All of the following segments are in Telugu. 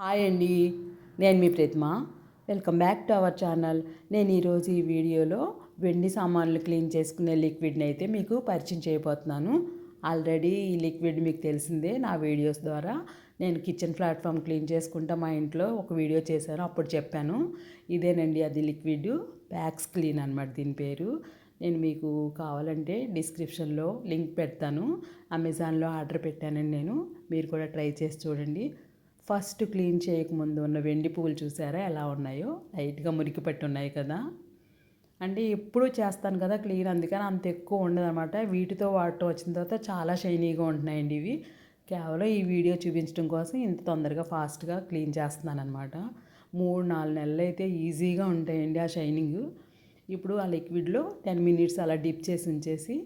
హాయ్ అండి, నేను మీ Pratima. Welcome back to our channel. నేను ఈరోజు ఈ వీడియోలో వెండి సామాన్లు క్లీన్ చేసుకునే లిక్విడ్ని అయితే మీకు పరిచయం చేయబోతున్నాను. ఆల్రెడీ ఈ లిక్విడ్ మీకు తెలిసిందే, నా వీడియోస్ ద్వారా నేను కిచెన్ ప్లాట్ఫామ్ క్లీన్ చేసుకుంటా మా ఇంట్లో ఒక వీడియో చేశాను, అప్పుడు చెప్పాను. ఇదేనండి అది లిక్విడ్, ప్యాక్స్ క్లీన్ అనమాట దీని పేరు. నేను మీకు కావాలంటే డిస్క్రిప్షన్లో లింక్ పెడతాను. అమెజాన్లో ఆర్డర్ పెట్టానండి నేను, మీరు కూడా ట్రై చేసి చూడండి. ఫస్ట్ క్లీన్ చేయకముందు ఉన్న వెండి పువ్వులు చూసారా ఎలా ఉన్నాయో, లైట్గా మురికి పట్టి ఉన్నాయి కదా. అంటే ఎప్పుడూ చేస్తాను కదా క్లీన్, అందుకని అంత ఎక్కువ ఉండదు అనమాట. వీటితో వాటర్ వచ్చిన తర్వాత చాలా షైనీగా ఉంటున్నాయండి ఇవి. కేవలం ఈ వీడియో చూపించడం కోసం ఇంత తొందరగా ఫాస్ట్గా క్లీన్ చేస్తున్నాను అనమాట. 3-4 నెలలు అయితే ఈజీగా ఉంటాయండి ఆ షైనింగ్. ఇప్పుడు ఆ లిక్విడ్లో 10 మినిట్స్ అలా డిప్ చేసి ఉంచేసి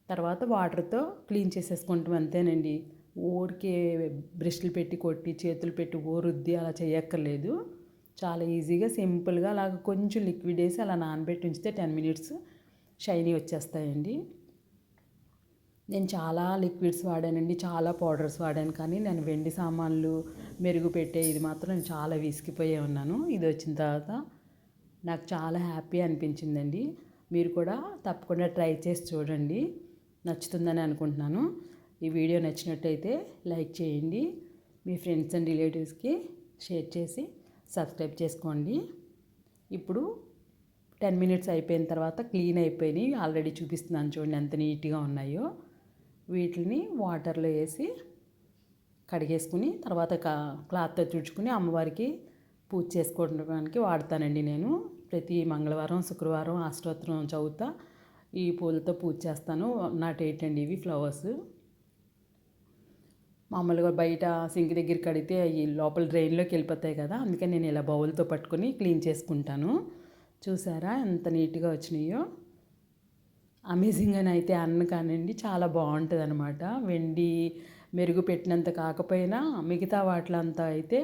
తర్వాత వాటర్తో క్లీన్ చేసేసుకుంటాం, అంతేనండి. ఊరికే బ్రష్లు పెట్టి కొట్టి చేతులు పెట్టి రుద్ది అలా చేయక్కర్లేదు. చాలా ఈజీగా సింపుల్గా అలాగ కొంచెం లిక్విడ్ వేసి అలా నానబెట్టి ఉంచితే 10 మినిట్స్ షైనీ వచ్చేస్తాయండి. నేను చాలా లిక్విడ్స్ వాడానండి, చాలా పౌడర్స్ వాడాను, కానీ నేను వెండి సామాన్లు మెరుగు పెట్టే ఇది మాత్రం నేను చాలా విసిగిపోయే ఉన్నాను. ఇది వచ్చిన తర్వాత నాకు చాలా హ్యాపీ అనిపించిందండి. మీరు కూడా తప్పకుండా ట్రై చేసి చూడండి, నచ్చుతుందని అనుకుంటున్నాను. ఈ వీడియో నచ్చినట్టయితే లైక్ చేయండి, మీ ఫ్రెండ్స్ అండ్ రిలేటివ్స్కి షేర్ చేసి సబ్స్క్రైబ్ చేసుకోండి. ఇప్పుడు 10 మినిట్స్ అయిపోయిన తర్వాత క్లీన్ అయిపోయినాయి, ఆల్రెడీ చూపిస్తున్నాను చూడండి ఎంత నీట్గా ఉన్నాయో. వీటిని వాటర్లో వేసి కడిగేసుకుని తర్వాత క్లాత్తో తుడుచుకుని అమ్మవారికి పూజ చేసుకోవడానికి వాడతానండి. నేను ప్రతి మంగళవారం శుక్రవారం అష్టోత్తరం చదువుతా ఈ పూలతో పూజ చేస్తాను. నాటేటండి ఇవి ఫ్లవర్స్. మామూలుగా బయట సింక్ దగ్గర కడిగితే అవి లోపల డ్రైన్లోకి వెళ్ళిపోతాయి కదా, అందుకని నేను ఇలా బౌల్తో పట్టుకొని క్లీన్ చేసుకుంటాను. చూసారా ఎంత నీట్గా వచ్చినాయో. అమేజింగ్ అని అయితే కానండి, చాలా బాగుంటుంది అనమాట. వెండి మెరుగు పెట్టినంత కాకపోయినా మిగతా వాటిలంతా అయితే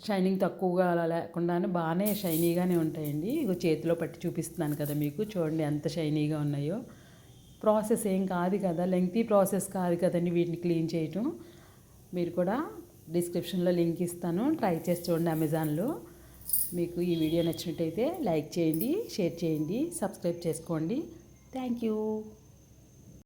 షైనింగ్ తక్కువగా అలా లేకుండానే బాగానే షైనీగానే ఉంటాయండి. ఇగో చేతిలో పట్టి చూపిస్తున్నాను కదా మీకు, చూడండి ఎంత షైనీగా ఉన్నాయో. ప్రాసెస్ ఏం కాదు కదా, లెంగ్తీ ప్రాసెస్ కాదు కదండి వీటిని క్లీన్ చేయటం. మీరు కూడా డిస్క్రిప్షన్లో లింక్ ఇస్తాను, ట్రై చేసి చూడండి అమెజాన్లో. మీకు ఈ వీడియో నచ్చినట్టయితే లైక్ చేయండి, షేర్ చేయండి, సబ్స్క్రైబ్ చేసుకోండి. Thank you.